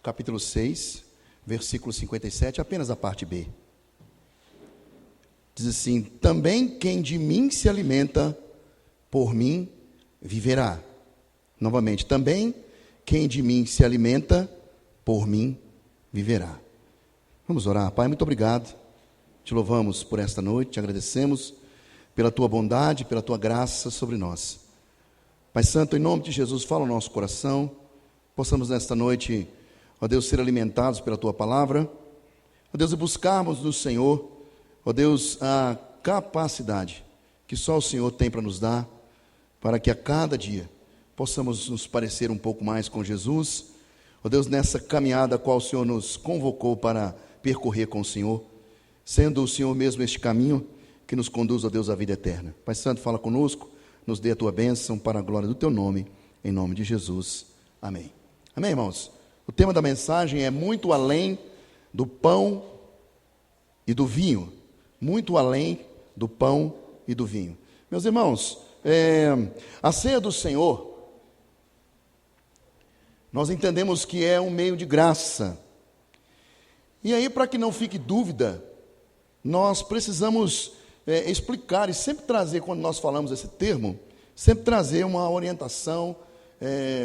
capítulo 6, versículo 57, apenas a parte B. Diz assim: também quem de mim se alimenta, por mim viverá. Novamente, também quem de mim se alimenta, por mim viverá. Vamos orar. Pai, muito obrigado. Te louvamos por esta noite, te agradecemos pela tua bondade, pela tua graça sobre nós. Pai Santo, em nome de Jesus, fala o nosso coração, possamos nesta noite, ó Deus, ser alimentados pela tua palavra, ó Deus, e buscarmos no Senhor, ó Deus, a capacidade que só o Senhor tem para nos dar, para que a cada dia possamos nos parecer um pouco mais com Jesus, ó Deus, nessa caminhada a qual o Senhor nos convocou para percorrer com o Senhor, sendo o Senhor mesmo este caminho que nos conduz, ó Deus, à vida eterna. Pai Santo, fala conosco, nos dê a tua bênção para a glória do teu nome, em nome de Jesus. Amém. Amém, irmãos? O tema da mensagem é muito além do pão e do vinho. Muito além do pão e do vinho. Meus irmãos, a ceia do Senhor, nós entendemos que é um meio de graça. E aí, para que não fique dúvida, nós precisamos explicar e sempre trazer, quando nós falamos esse termo, sempre trazer uma orientação,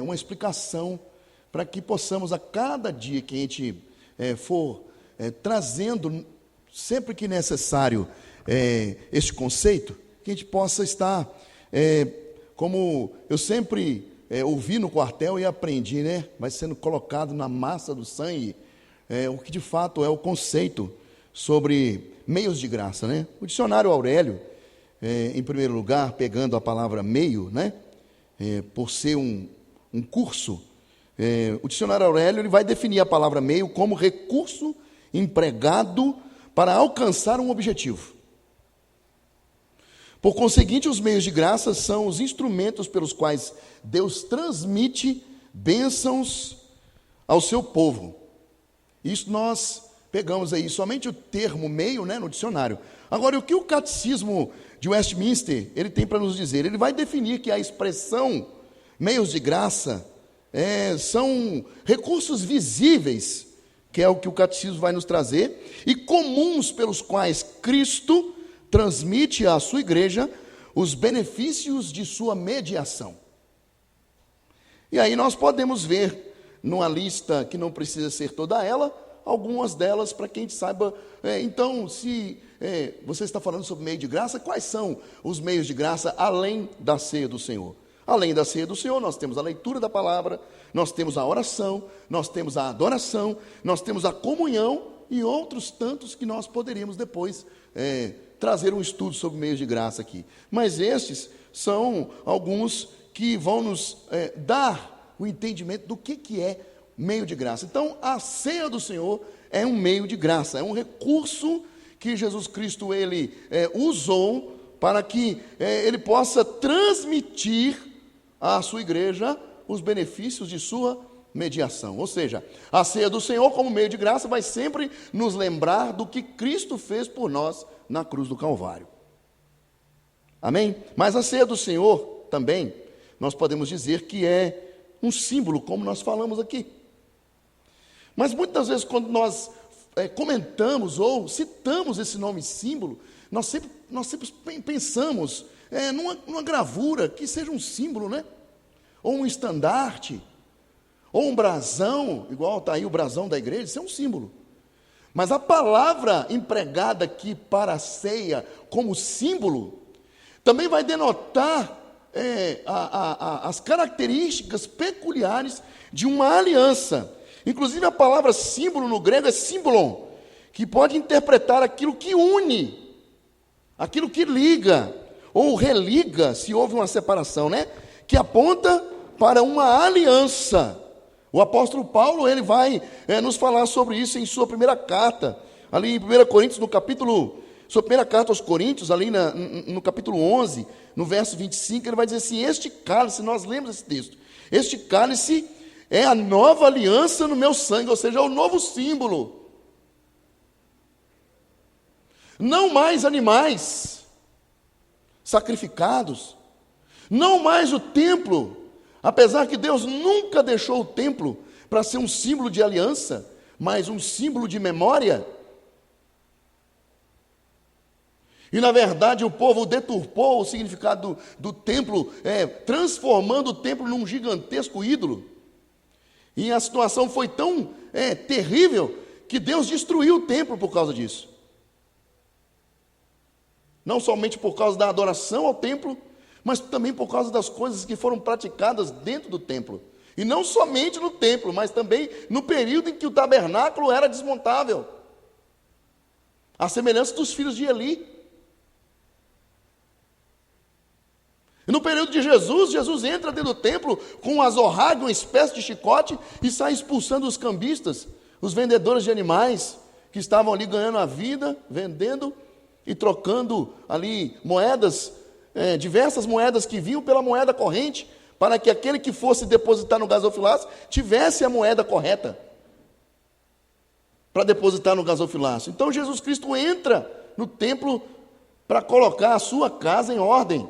uma explicação, para que possamos a cada dia que a gente for trazendo, sempre que necessário, este conceito, que a gente possa estar, como eu sempre ouvi no quartel e aprendi, né? Vai sendo colocado na massa do sangue, o que de fato é o conceito sobre meios de graça, né? O dicionário Aurélio, em primeiro lugar, pegando a palavra meio, né? Por ser um curso, o dicionário Aurélio ele vai definir a palavra meio como recurso empregado para alcançar um objetivo. Por conseguinte, os meios de graça são os instrumentos pelos quais Deus transmite bênçãos ao seu povo. Isso nós pegamos aí somente o termo meio, né, no dicionário. Agora, o que o catecismo de Westminster ele tem para nos dizer? Ele vai definir que a expressão meios de graça são recursos visíveis, que é o que o catecismo vai nos trazer, e comuns pelos quais Cristo transmite à sua igreja os benefícios de sua mediação. E aí nós podemos ver, numa lista que não precisa ser toda ela, algumas delas, para que a gente saiba, então, se você está falando sobre meio de graça, quais são os meios de graça além da ceia do Senhor? Além da ceia do Senhor, nós temos a leitura da palavra, nós temos a oração, nós temos a adoração, nós temos a comunhão e outros tantos que nós poderíamos depois trazer um estudo sobre meios de graça aqui. Mas estes são alguns que vão nos dar o entendimento do que é meio de graça. Então, a ceia do Senhor é um meio de graça, é um recurso que Jesus Cristo ele usou para que ele possa transmitir à sua igreja os benefícios de sua mediação. Ou seja, a ceia do Senhor como meio de graça vai sempre nos lembrar do que Cristo fez por nós na cruz do Calvário. Amém? Mas a ceia do Senhor também, nós podemos dizer que é um símbolo, como nós falamos aqui. Mas muitas vezes quando nós comentamos ou citamos esse nome símbolo, nós sempre pensamos numa gravura que seja um símbolo, né? Ou um estandarte, ou um brasão, igual está aí o brasão da igreja, isso é um símbolo. Mas a palavra empregada aqui para a ceia como símbolo, também vai denotar as características peculiares de uma aliança. Inclusive a palavra símbolo no grego é símbolon, que pode interpretar aquilo que une, aquilo que liga, ou religa, se houve uma separação, né? Que aponta para uma aliança. O apóstolo Paulo, ele vai nos falar sobre isso em sua primeira carta, ali em 1 Coríntios, sua primeira carta aos Coríntios, ali no capítulo 11, no verso 25, ele vai dizer assim: este cálice, nós lemos esse texto, este cálice é a nova aliança no meu sangue, ou seja, é o novo símbolo. Não mais animais sacrificados, não mais o templo, apesar que Deus nunca deixou o templo, para ser um símbolo de aliança, mas um símbolo de memória. E na verdade o povo deturpou o significado do templo, transformando o templo num gigantesco ídolo. E a situação foi tão terrível que Deus destruiu o templo por causa disso. Não somente por causa da adoração ao templo, mas também por causa das coisas que foram praticadas dentro do templo. E não somente no templo, mas também no período em que o tabernáculo era desmontável. A semelhança dos filhos de Eli. E no período de Jesus, Jesus entra dentro do templo com um azorrague, uma espécie de chicote, e sai expulsando os cambistas, os vendedores de animais, que estavam ali ganhando a vida, vendendo e trocando ali moedas, diversas moedas que vinham pela moeda corrente, para que aquele que fosse depositar no gasofilácio tivesse a moeda correta para depositar no gasofilácio. Então Jesus Cristo entra no templo para colocar a sua casa em ordem.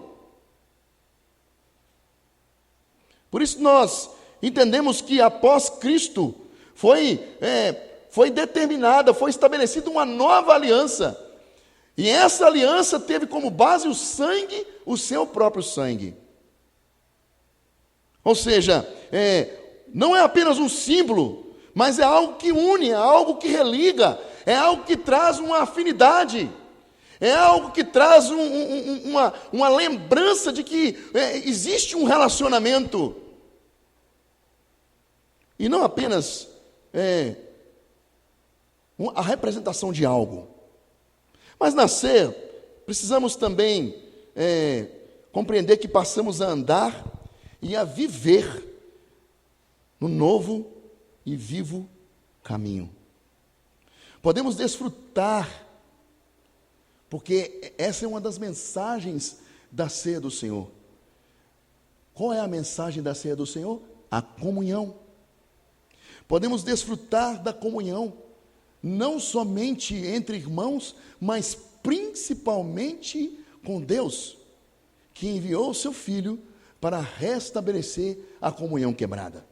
Por isso nós entendemos que após Cristo foi determinada, foi estabelecida uma nova aliança. E essa aliança teve como base o sangue, o seu próprio sangue. Ou seja, não é apenas um símbolo, mas é algo que une, é algo que religa, é algo que traz uma afinidade, é algo que traz uma lembrança de que existe um relacionamento. E não apenas a representação de algo. Mas na ceia, precisamos também compreender que passamos a andar e a viver no novo e vivo caminho. Podemos desfrutar, porque essa é uma das mensagens da ceia do Senhor. Qual é a mensagem da ceia do Senhor? A comunhão. Podemos desfrutar da comunhão, não somente entre irmãos, mas principalmente com Deus, que enviou o seu Filho para restabelecer a comunhão quebrada.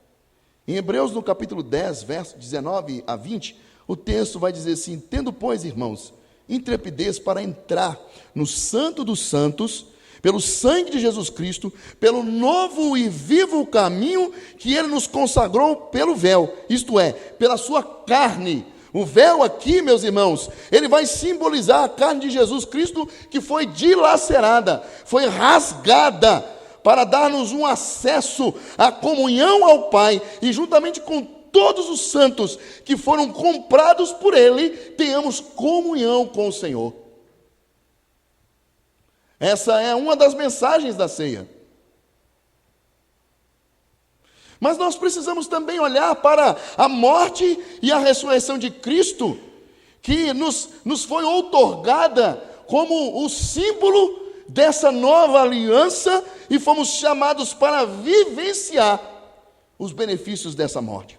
Em Hebreus, no capítulo 10, versos 19 a 20, o texto vai dizer assim: tendo, pois, irmãos, intrepidez para entrar no Santo dos Santos, pelo sangue de Jesus Cristo, pelo novo e vivo caminho que Ele nos consagrou pelo véu, isto é, pela sua carne. O véu aqui, meus irmãos, ele vai simbolizar a carne de Jesus Cristo que foi dilacerada, foi rasgada, para dar-nos um acesso à comunhão ao Pai, e juntamente com todos os santos que foram comprados por Ele, tenhamos comunhão com o Senhor. Essa é uma das mensagens da ceia. Mas nós precisamos também olhar para a morte e a ressurreição de Cristo, que nos foi outorgada como o símbolo dessa nova aliança, e fomos chamados para vivenciar os benefícios dessa morte.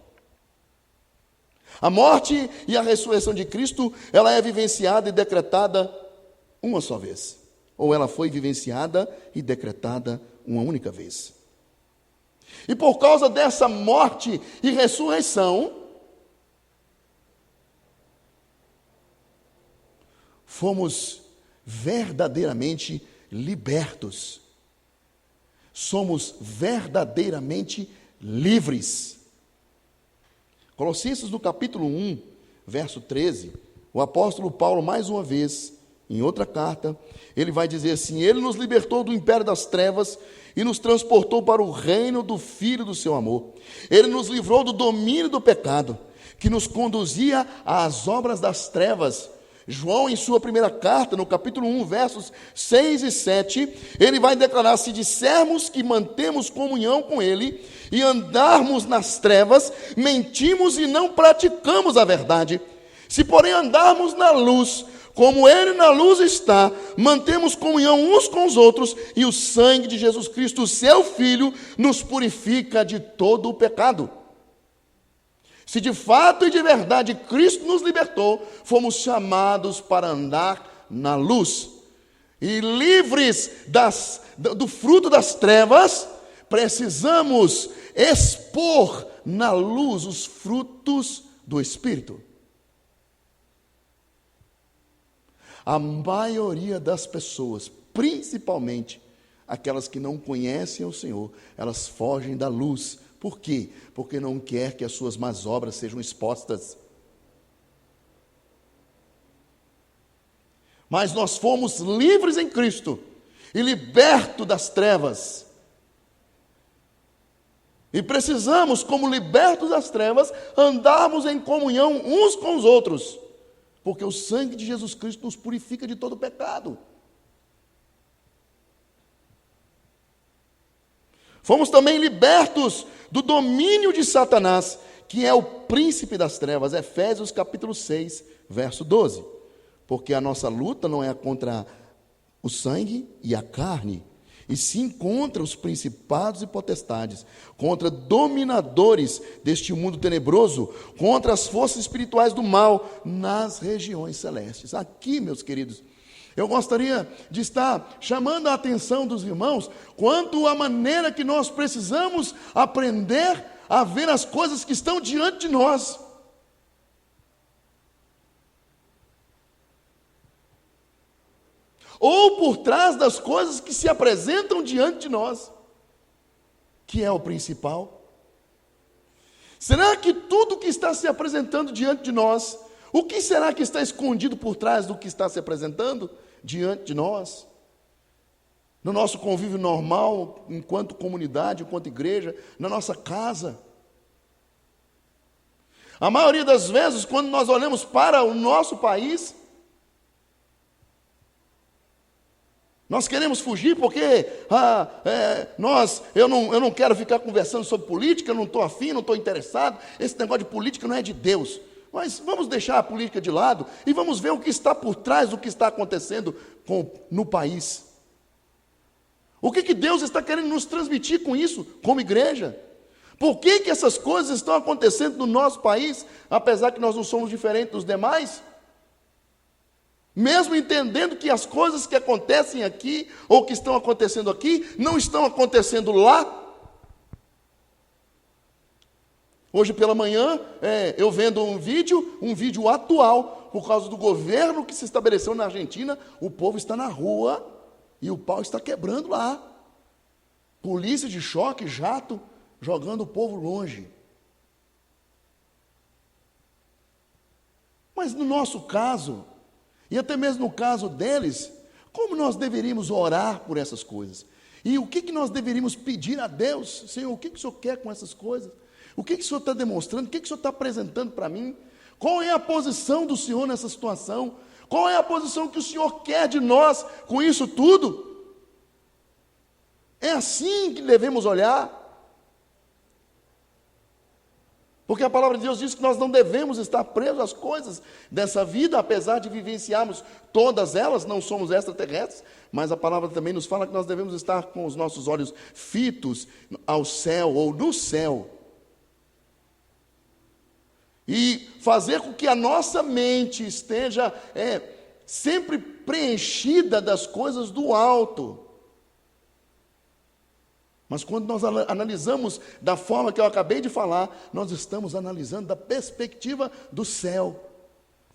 A morte e a ressurreição de Cristo, ela é vivenciada e decretada uma só vez. Ou ela foi vivenciada e decretada uma única vez. E por causa dessa morte e ressurreição, fomos verdadeiramente libertos. Somos verdadeiramente livres. Colossenses, no capítulo 1, verso 13, o apóstolo Paulo, mais uma vez, em outra carta, ele vai dizer assim: Ele nos libertou do império das trevas e nos transportou para o reino do Filho do seu amor. Ele nos livrou do domínio do pecado, que nos conduzia às obras das trevas. João, em sua primeira carta, no capítulo 1, versos 6 e 7, ele vai declarar: se dissermos que mantemos comunhão com Ele e andarmos nas trevas, mentimos e não praticamos a verdade. Se, porém, andarmos na luz, como Ele na luz está, mantemos comunhão uns com os outros, e o sangue de Jesus Cristo, seu Filho, nos purifica de todo o pecado. Se de fato e de verdade Cristo nos libertou, fomos chamados para andar na luz. E livres do fruto das trevas, precisamos expor na luz os frutos do Espírito. A maioria das pessoas, principalmente aquelas que não conhecem o Senhor, elas fogem da luz. Por quê? Porque não quer que as suas más obras sejam expostas. Mas nós fomos livres em Cristo e libertos das trevas. E precisamos, como libertos das trevas, andarmos em comunhão uns com os outros, porque o sangue de Jesus Cristo nos purifica de todo pecado. Fomos também libertos do domínio de Satanás, que é o príncipe das trevas. Efésios capítulo 6, verso 12. Porque a nossa luta não é contra o sangue e a carne, e sim contra os principados e potestades, contra dominadores deste mundo tenebroso, contra as forças espirituais do mal nas regiões celestes. Aqui, meus queridos, eu gostaria de estar chamando a atenção dos irmãos quanto à maneira que nós precisamos aprender a ver as coisas que estão diante de nós. Ou por trás das coisas que se apresentam diante de nós, que é o principal. Será que tudo que está se apresentando diante de nós, o que será que está escondido por trás do que está se apresentando diante de nós? No nosso convívio normal, enquanto comunidade, enquanto igreja, na nossa casa. A maioria das vezes, quando nós olhamos para o nosso país, nós queremos fugir porque eu não quero ficar conversando sobre política, eu não estou afim, não estou interessado, esse negócio de política não é de Deus. Mas vamos deixar a política de lado e vamos ver o que está por trás do que está acontecendo no país. O que Deus está querendo nos transmitir com isso, como igreja? Por que essas coisas estão acontecendo no nosso país, apesar que nós não somos diferentes dos demais? Mesmo entendendo que as coisas que acontecem aqui, ou que estão acontecendo aqui, não estão acontecendo lá. Hoje pela manhã, eu vendo um vídeo atual, por causa do governo que se estabeleceu na Argentina, o povo está na rua e o pau está quebrando lá. Polícia de choque, jato, jogando o povo longe. Mas no nosso caso, e até mesmo no caso deles, como nós deveríamos orar por essas coisas? E o que nós deveríamos pedir a Deus? Senhor, o que o Senhor quer com essas coisas? O que o Senhor está demonstrando? O que o Senhor está apresentando para mim? Qual é a posição do Senhor nessa situação? Qual é a posição que o Senhor quer de nós com isso tudo? É assim que devemos olhar. Porque a palavra de Deus diz que nós não devemos estar presos às coisas dessa vida, apesar de vivenciarmos todas elas, não somos extraterrestres, mas a palavra também nos fala que nós devemos estar com os nossos olhos fitos ao céu ou no céu. E fazer com que a nossa mente esteja sempre preenchida das coisas do alto. Mas quando nós analisamos da forma que eu acabei de falar, nós estamos analisando da perspectiva do céu.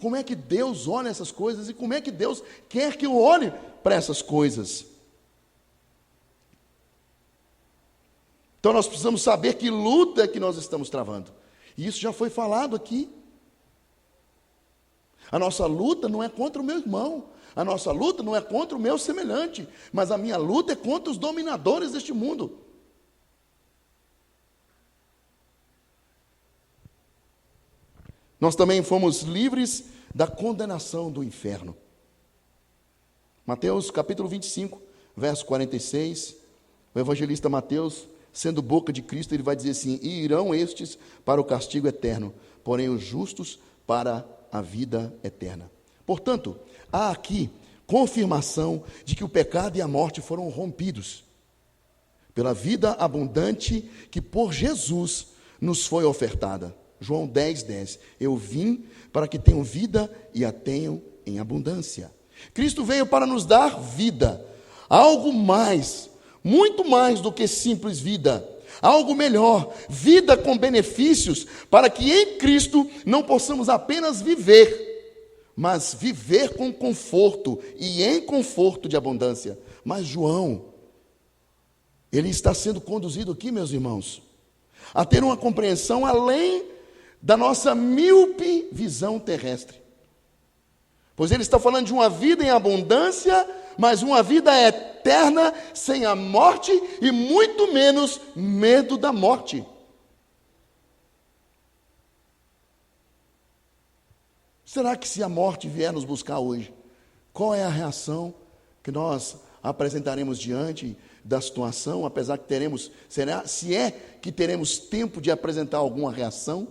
Como é que Deus olha essas coisas e como é que Deus quer que eu olhe para essas coisas? Então nós precisamos saber que luta é que nós estamos travando. E isso já foi falado aqui. A nossa luta não é contra o meu irmão. A nossa luta não é contra o meu semelhante. Mas a minha luta é contra os dominadores deste mundo. Nós também fomos livres da condenação do inferno. Mateus capítulo 25, verso 46. O evangelista Mateus, sendo boca de Cristo, ele vai dizer assim: e irão estes para o castigo eterno, porém os justos para a vida eterna. Portanto, há aqui confirmação de que o pecado e a morte foram rompidos pela vida abundante que por Jesus nos foi ofertada. João 10:10. Eu vim para que tenham vida e a tenham em abundância. Cristo veio para nos dar vida, algo mais, muito mais do que simples vida, algo melhor, vida com benefícios, para que em Cristo não possamos apenas viver, mas viver com conforto e em conforto de abundância. Mas João, ele está sendo conduzido aqui, meus irmãos, a ter uma compreensão além da nossa míope visão terrestre. Pois ele está falando de uma vida em abundância, mas uma vida eterna, sem a morte e muito menos medo da morte. Será que se a morte vier nos buscar hoje, qual é a reação que nós apresentaremos diante da situação, apesar que teremos, se é que teremos tempo de apresentar alguma reação?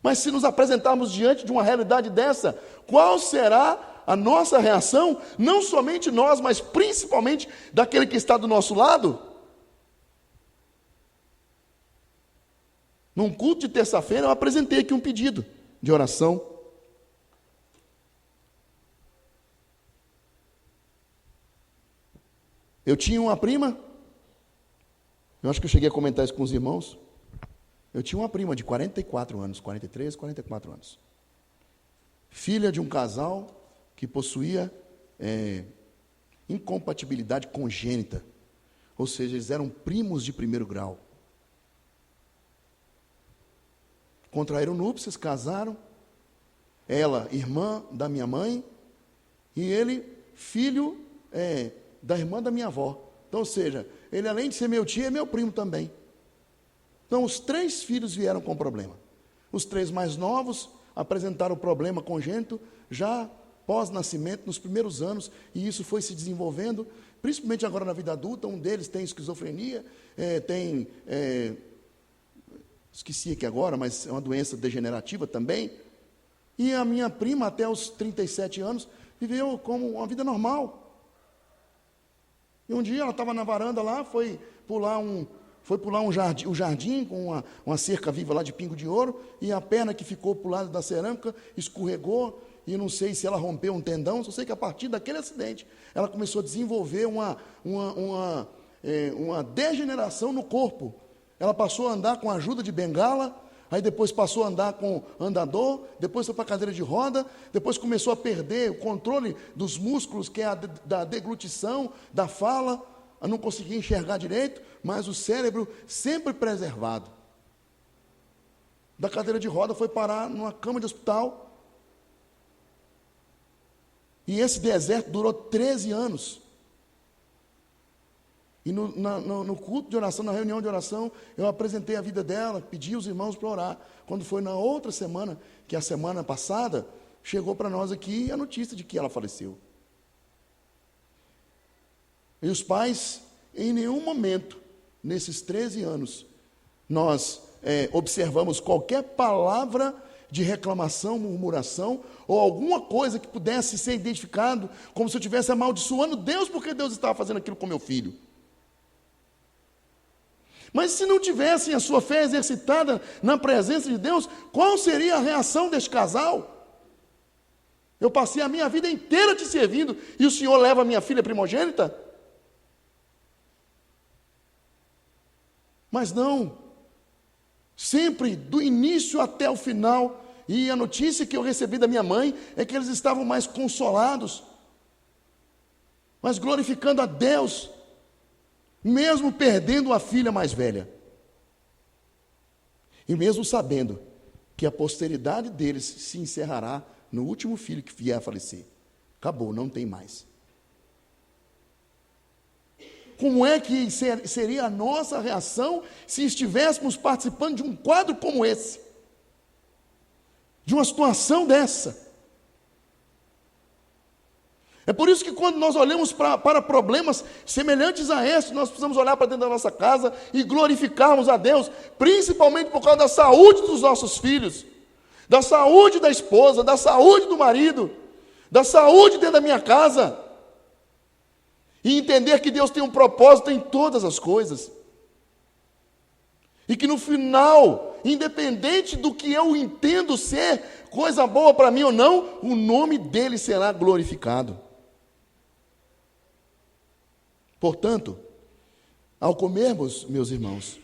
Mas se nos apresentarmos diante de uma realidade dessa, qual será a nossa reação? Não somente nós, mas principalmente daquele que está do nosso lado? Num culto de terça-feira eu apresentei aqui um pedido de oração. Eu tinha uma prima, eu acho que eu cheguei a comentar isso com os irmãos. Eu tinha uma prima de 44 anos, 43, 44 anos. Filha de um casal que possuía incompatibilidade congênita. Ou seja, eles eram primos de primeiro grau. Contraíram núpcias, casaram. Ela, irmã da minha mãe, e ele, filho da irmã da minha avó. Então, ou seja, ele além de ser meu tio, é meu primo também. Então, os 3 filhos vieram com problema. Os 3 mais novos apresentaram o problema congênito já pós-nascimento, nos primeiros anos, e isso foi se desenvolvendo, principalmente agora na vida adulta. Um deles tem esquizofrenia, esqueci aqui agora, mas é uma doença degenerativa também. E a minha prima, até os 37 anos, viveu como uma vida normal. E um dia ela estava na varanda lá, foi pular um jardim com uma cerca viva lá de pingo de ouro, e a perna que ficou para o lado da cerâmica escorregou, e não sei se ela rompeu um tendão, só sei que a partir daquele acidente, ela começou a desenvolver uma degeneração no corpo. Ela passou a andar com a ajuda de bengala, aí depois passou a andar com andador, depois foi para a cadeira de roda, depois começou a perder o controle dos músculos, que é da deglutição, da fala, a não conseguir enxergar direito, mas o cérebro sempre preservado. Da cadeira de roda foi parar numa cama de hospital. E esse deserto durou 13 anos. E no culto de oração, na reunião de oração, eu apresentei a vida dela, pedi os irmãos para orar. Quando foi na outra semana, que a semana passada, chegou para nós aqui a notícia de que ela faleceu. E os pais, em nenhum momento, nesses 13 anos, nós observamos qualquer palavra de reclamação, murmuração, ou alguma coisa que pudesse ser identificado como se eu estivesse amaldiçoando Deus, porque Deus estava fazendo aquilo com meu filho. Mas se não tivessem a sua fé exercitada na presença de Deus, qual seria a reação deste casal? Eu passei a minha vida inteira te servindo, e o Senhor leva a minha filha primogênita? Mas não, sempre, do início até o final, e a notícia que eu recebi da minha mãe é que eles estavam mais consolados, mas glorificando a Deus, mesmo perdendo a filha mais velha, e mesmo sabendo que a posteridade deles se encerrará no último filho que vier a falecer. Acabou, não tem mais. Como é que seria a nossa reação se estivéssemos participando de um quadro como esse? De uma situação dessa? É por isso que quando nós olhamos para problemas semelhantes a esse, nós precisamos olhar para dentro da nossa casa e glorificarmos a Deus, principalmente por causa da saúde dos nossos filhos, da saúde da esposa, da saúde do marido, da saúde dentro da minha casa. E entender que Deus tem um propósito em todas as coisas. E que no final, independente do que eu entendo ser coisa boa para mim ou não, o nome dele será glorificado. Portanto, Ao comermos, meus irmãos,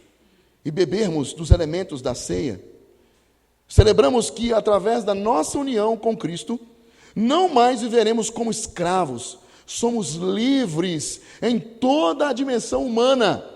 e bebermos dos elementos da ceia, celebramos que, através da nossa união com Cristo, não mais viveremos como escravos, somos livres em toda a dimensão humana.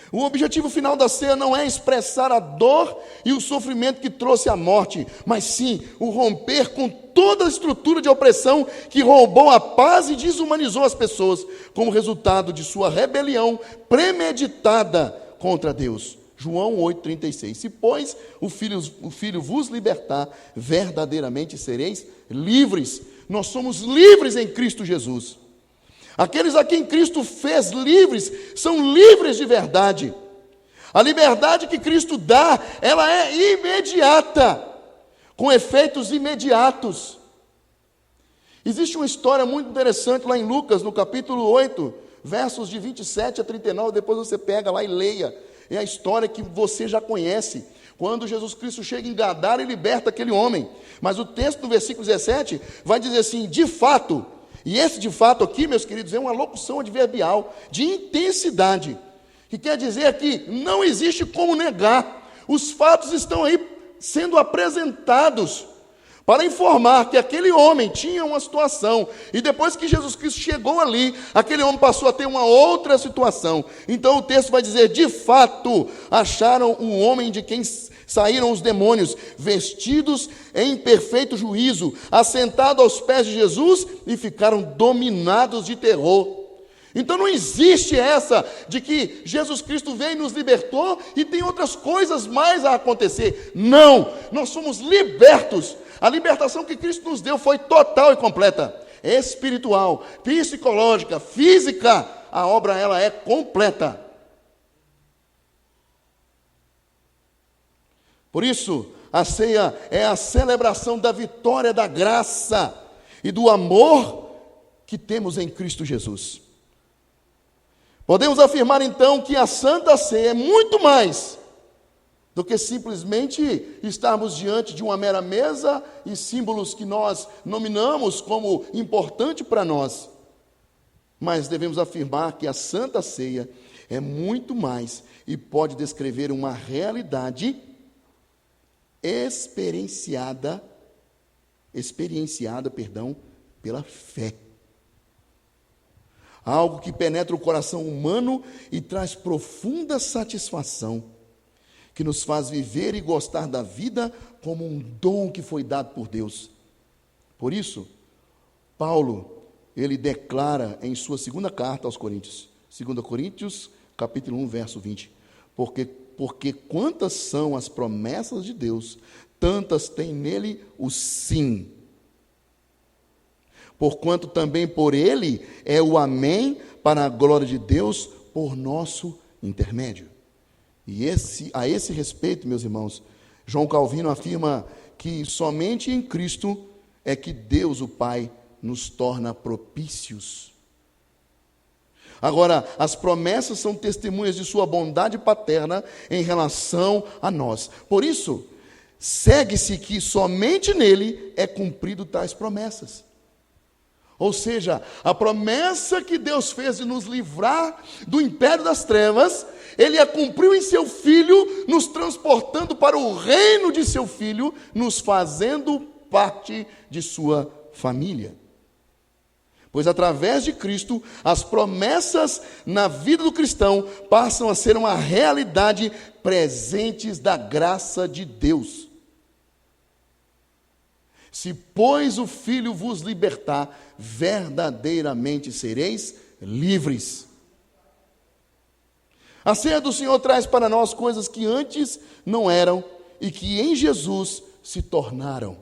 O objetivo final da ceia não é expressar a dor e o sofrimento que trouxe a morte, mas sim o romper com toda a estrutura de opressão que roubou a paz e desumanizou as pessoas, como resultado de sua rebelião premeditada contra Deus. João 8,36. Se, pois, o Filho vos libertar, verdadeiramente sereis livres. Nós somos livres em Cristo Jesus. Aqueles a quem Cristo fez livres, são livres de verdade. A liberdade que Cristo dá, ela é imediata, com efeitos imediatos. Existe uma história muito interessante lá em Lucas, no capítulo 8, versos de 27 a 39, depois você pega lá e leia. É a história que você já conhece, quando Jesus Cristo chega em Gadara e liberta aquele homem. Mas o texto do versículo 17 vai dizer assim, de fato. E esse de fato aqui, meus queridos, é uma locução adverbial de intensidade, que quer dizer que não existe como negar. Os fatos estão aí sendo apresentados para informar que aquele homem tinha uma situação, e depois que Jesus Cristo chegou ali, aquele homem passou a ter uma outra situação. Então o texto vai dizer, de fato, acharam um homem de quem saíram os demônios, vestidos em perfeito juízo, assentado aos pés de Jesus, e ficaram dominados de terror. Então não existe essa de que Jesus Cristo veio e nos libertou e tem outras coisas mais a acontecer. Não, nós somos libertos. A libertação que Cristo nos deu foi total e completa, espiritual, psicológica, física. A obra ela é completa. Por isso, a ceia é a celebração da vitória da graça e do amor que temos em Cristo Jesus. Podemos afirmar então que a Santa Ceia é muito mais do que simplesmente estarmos diante de uma mera mesa e símbolos que nós nominamos como importante para nós. Mas devemos afirmar que a Santa Ceia é muito mais e pode descrever uma realidade experienciada pela fé. Algo que penetra o coração humano e traz profunda satisfação, que nos faz viver e gostar da vida como um dom que foi dado por Deus. Por isso, Paulo, ele declara em sua segunda carta aos Coríntios, 2 Coríntios, capítulo 1, verso 20, porque quantas são as promessas de Deus, tantas tem nele o sim. Porquanto também por ele é o amém para a glória de Deus por nosso intermédio. E a esse respeito, meus irmãos, João Calvino afirma que somente em Cristo é que Deus, o Pai, nos torna propícios. Agora, as promessas são testemunhas de sua bondade paterna em relação a nós. Por isso, segue-se que somente nele é cumprido tais promessas. Ou seja, a promessa que Deus fez de nos livrar do império das trevas, Ele a cumpriu em seu Filho, nos transportando para o reino de seu Filho, nos fazendo parte de sua família. Pois através de Cristo, as promessas na vida do cristão passam a ser uma realidade presentes da graça de Deus. Se, pois, o Filho vos libertar, verdadeiramente sereis livres. A ceia do Senhor traz para nós coisas que antes não eram e que em Jesus se tornaram.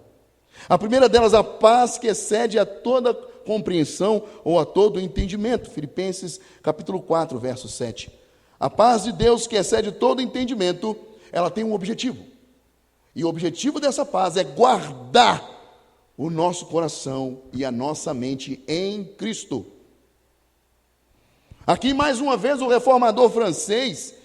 A primeira delas, a paz que excede a toda compreensão ou a todo entendimento. Filipenses capítulo 4, verso 7. A paz de Deus que excede todo entendimento, ela tem um objetivo. E o objetivo dessa paz é guardar o nosso coração e a nossa mente em Cristo. Aqui, mais uma vez, o reformador francês,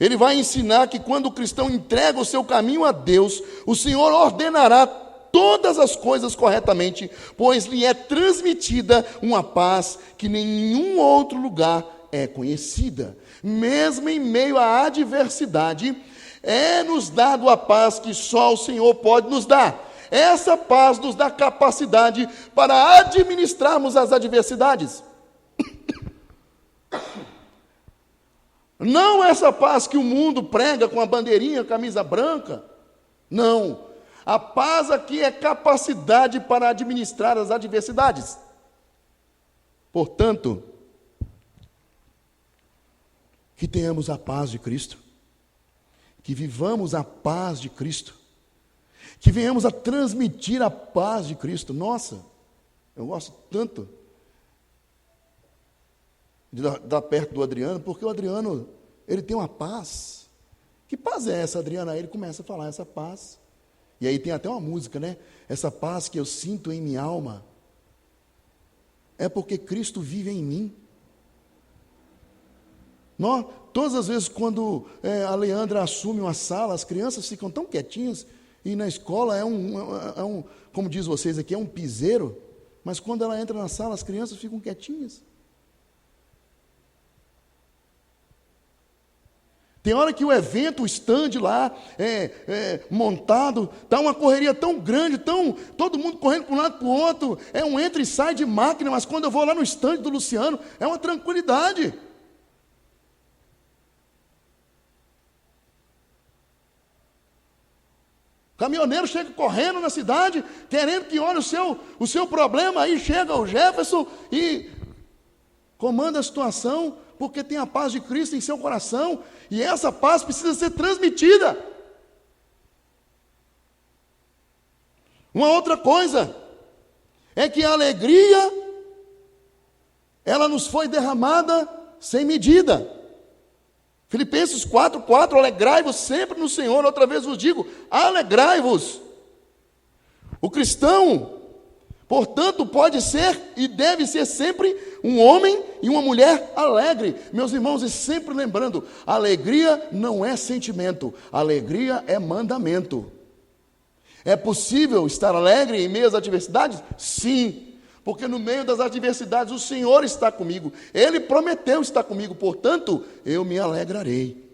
ele vai ensinar que quando o cristão entrega o seu caminho a Deus, o Senhor ordenará todas as coisas corretamente, pois lhe é transmitida uma paz que nenhum outro lugar é conhecida. Mesmo em meio à adversidade, é-nos dado a paz que só o Senhor pode nos dar. Essa paz nos dá capacidade para administrarmos as adversidades. Não essa paz que o mundo prega com a bandeirinha, camisa branca. Não. A paz aqui é capacidade para administrar as adversidades. Portanto, que tenhamos a paz de Cristo, que vivamos a paz de Cristo, que venhamos a transmitir a paz de Cristo. Nossa, eu gosto tanto de estar perto do Adriano, porque o Adriano, ele tem uma paz. Que paz é essa, Adriano? Aí ele começa a falar essa paz. E aí tem até uma música, né? Essa paz que eu sinto em minha alma é porque Cristo vive em mim. Todas as vezes quando a Leandra assume uma sala, as crianças ficam tão quietinhas, e na escola como diz vocês aqui, é um piseiro, mas quando ela entra na sala, as crianças ficam quietinhas. Tem hora que o evento, o stand lá, montado, está uma correria tão grande, todo mundo correndo para um lado para o outro, é um entra e sai de máquina, mas quando eu vou lá no stand do Luciano, é uma tranquilidade. O caminhoneiro chega correndo na cidade, querendo que olhe o seu problema, aí chega o Jefferson e comanda a situação, porque tem a paz de Cristo em seu coração, e essa paz precisa ser transmitida. Uma outra coisa é que a alegria, ela nos foi derramada sem medida. Filipenses 4:4, alegrai-vos sempre no Senhor. Outra vez vos digo, alegrai-vos. O cristão, portanto, pode ser e deve ser sempre um homem e uma mulher alegre. Meus irmãos, e sempre lembrando, alegria não é sentimento, alegria é mandamento. É possível estar alegre em meio às adversidades? Sim. Porque no meio das adversidades o Senhor está comigo. Ele prometeu estar comigo, portanto, eu me alegrarei.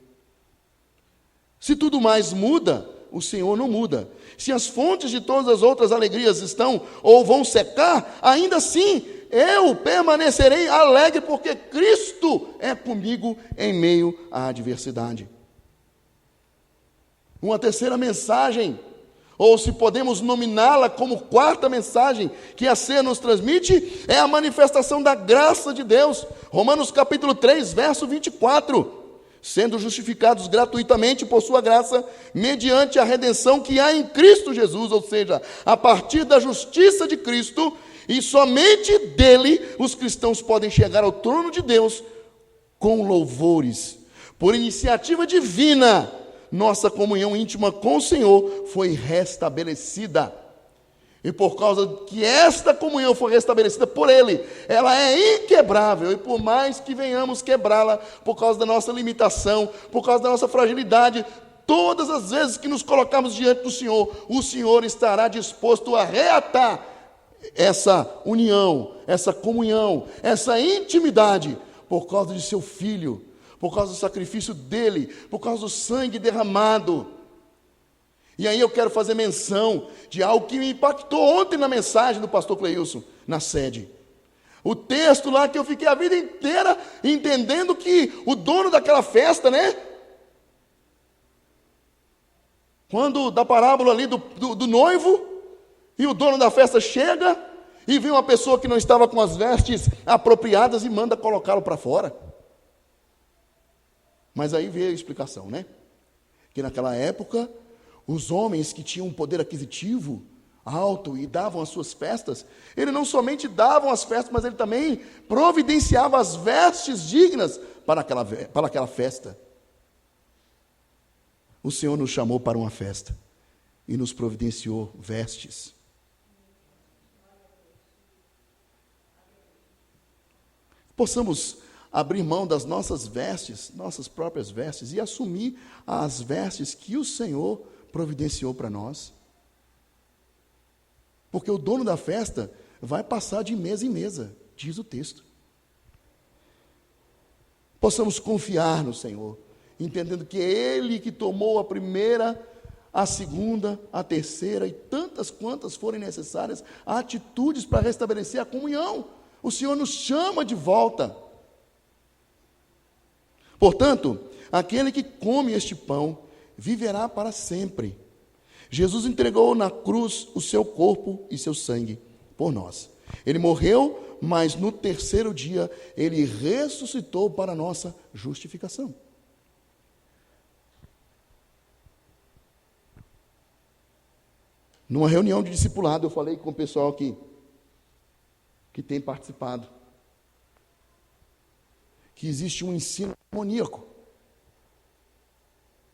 Se tudo mais muda, o Senhor não muda. Se as fontes de todas as outras alegrias estão ou vão secar, ainda assim eu permanecerei alegre, porque Cristo é comigo em meio à adversidade. Uma terceira mensagem, ou se podemos nominá-la como quarta mensagem que a ceia nos transmite, é a manifestação da graça de Deus. Romanos capítulo 3, verso 24. Sendo justificados gratuitamente por sua graça, mediante a redenção que há em Cristo Jesus, ou seja, a partir da justiça de Cristo, e somente dele os cristãos podem chegar ao trono de Deus com louvores. Por iniciativa divina, nossa comunhão íntima com o Senhor foi restabelecida. E por causa que esta comunhão foi restabelecida por Ele, ela é inquebrável. E por mais que venhamos quebrá-la, por causa da nossa limitação, por causa da nossa fragilidade, todas as vezes que nos colocamos diante do Senhor, o Senhor estará disposto a reatar essa união, essa comunhão, essa intimidade, por causa de seu Filho, por causa do sacrifício dele, por causa do sangue derramado. E aí eu quero fazer menção de algo que me impactou ontem na mensagem do pastor Cleilson, na sede. O texto lá que eu fiquei a vida inteira entendendo que o dono daquela festa, né? Quando, da parábola ali do noivo, e o dono da festa chega e vê uma pessoa que não estava com as vestes apropriadas e manda colocá-lo para fora. Mas aí veio a explicação, né? Que naquela época, os homens que tinham um poder aquisitivo alto e davam as suas festas, ele não somente davam as festas, mas ele também providenciava as vestes dignas para aquela festa. O Senhor nos chamou para uma festa e nos providenciou vestes. Possamos abrir mão das nossas vestes, nossas próprias vestes, e assumir as vestes que o Senhor providenciou para nós. Porque o dono da festa vai passar de mesa em mesa, diz o texto. Possamos confiar no Senhor, entendendo que é Ele que tomou a primeira, a segunda, a terceira e tantas quantas forem necessárias atitudes para restabelecer a comunhão. O Senhor nos chama de volta. Portanto, aquele que come este pão viverá para sempre. Jesus entregou na cruz o seu corpo e seu sangue por nós. Ele morreu, mas no terceiro dia ele ressuscitou para a nossa justificação. Numa reunião de discipulado, eu falei com o pessoal que tem participado, que existe um ensino demoníaco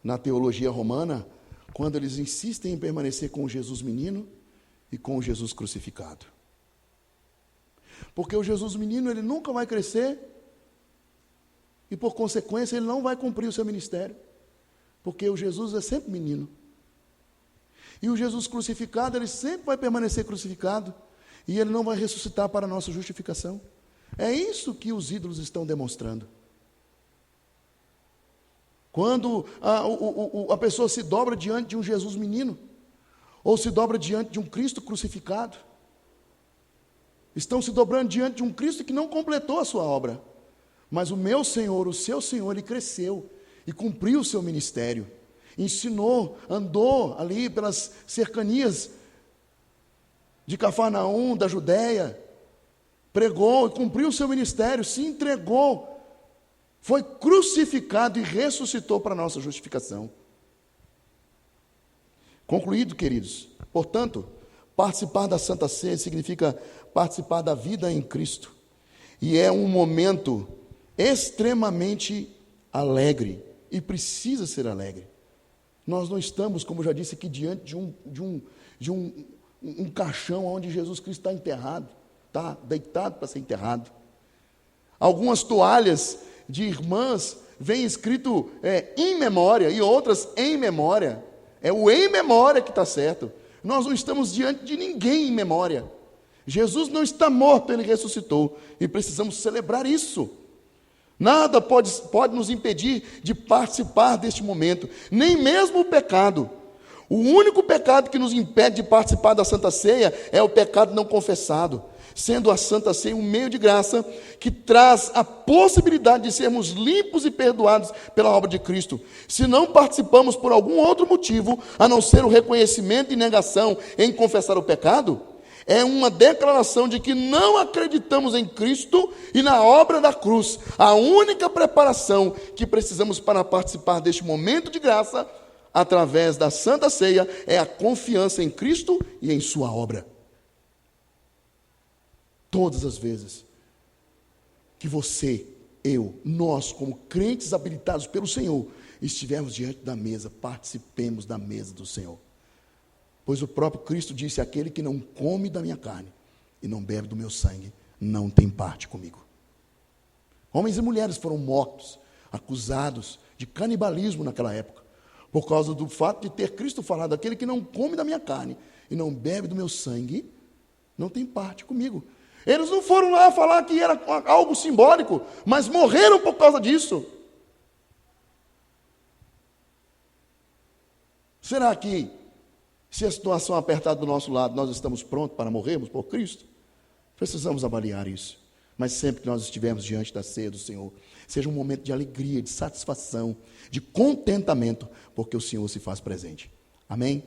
na teologia romana, quando eles insistem em permanecer com o Jesus menino e com o Jesus crucificado. Porque o Jesus menino, ele nunca vai crescer e, por consequência, ele não vai cumprir o seu ministério, porque o Jesus é sempre menino. E o Jesus crucificado, ele sempre vai permanecer crucificado e ele não vai ressuscitar para a nossa justificação. É isso que os ídolos estão demonstrando. Quando a pessoa se dobra diante de um Jesus menino, ou se dobra diante de um Cristo crucificado, estão se dobrando diante de um Cristo que não completou a sua obra. Mas o meu Senhor, o seu Senhor, ele cresceu e cumpriu o seu ministério. Ensinou, andou ali pelas cercanias de Cafarnaum, da Judéia, pregou e cumpriu o seu ministério, se entregou, foi crucificado e ressuscitou para a nossa justificação. Concluído, queridos, portanto, participar da Santa Ceia significa participar da vida em Cristo, e é um momento extremamente alegre, e precisa ser alegre. Nós não estamos, como já disse aqui, diante de um caixão onde Jesus Cristo está enterrado, está deitado para ser enterrado. Algumas toalhas de irmãs vêm escrito em memória, e outras em memória. É o em memória que está certo. Nós não estamos diante de ninguém em memória. Jesus não está morto, ele ressuscitou, e precisamos celebrar isso. Nada pode nos impedir de participar deste momento, nem mesmo o pecado. O único pecado que nos impede de participar da Santa Ceia é o pecado não confessado, sendo a Santa Ceia um meio de graça que traz a possibilidade de sermos limpos e perdoados pela obra de Cristo. Se não participamos por algum outro motivo, a não ser o reconhecimento e negação em confessar o pecado, é uma declaração de que não acreditamos em Cristo e na obra da cruz. A única preparação que precisamos para participar deste momento de graça, através da Santa Ceia, é a confiança em Cristo e em sua obra. Todas as vezes que você, eu, nós, como crentes habilitados pelo Senhor, estivermos diante da mesa, participemos da mesa do Senhor. Pois o próprio Cristo disse: aquele que não come da minha carne e não bebe do meu sangue, não tem parte comigo. Homens e mulheres foram mortos, acusados de canibalismo naquela época, por causa do fato de ter Cristo falado: aquele que não come da minha carne e não bebe do meu sangue, não tem parte comigo. Eles não foram lá falar que era algo simbólico, mas morreram por causa disso. Será que, se a situação apertar do nosso lado, nós estamos prontos para morrermos por Cristo? Precisamos avaliar isso. Mas sempre que nós estivermos diante da ceia do Senhor, seja um momento de alegria, de satisfação, de contentamento, porque o Senhor se faz presente. Amém?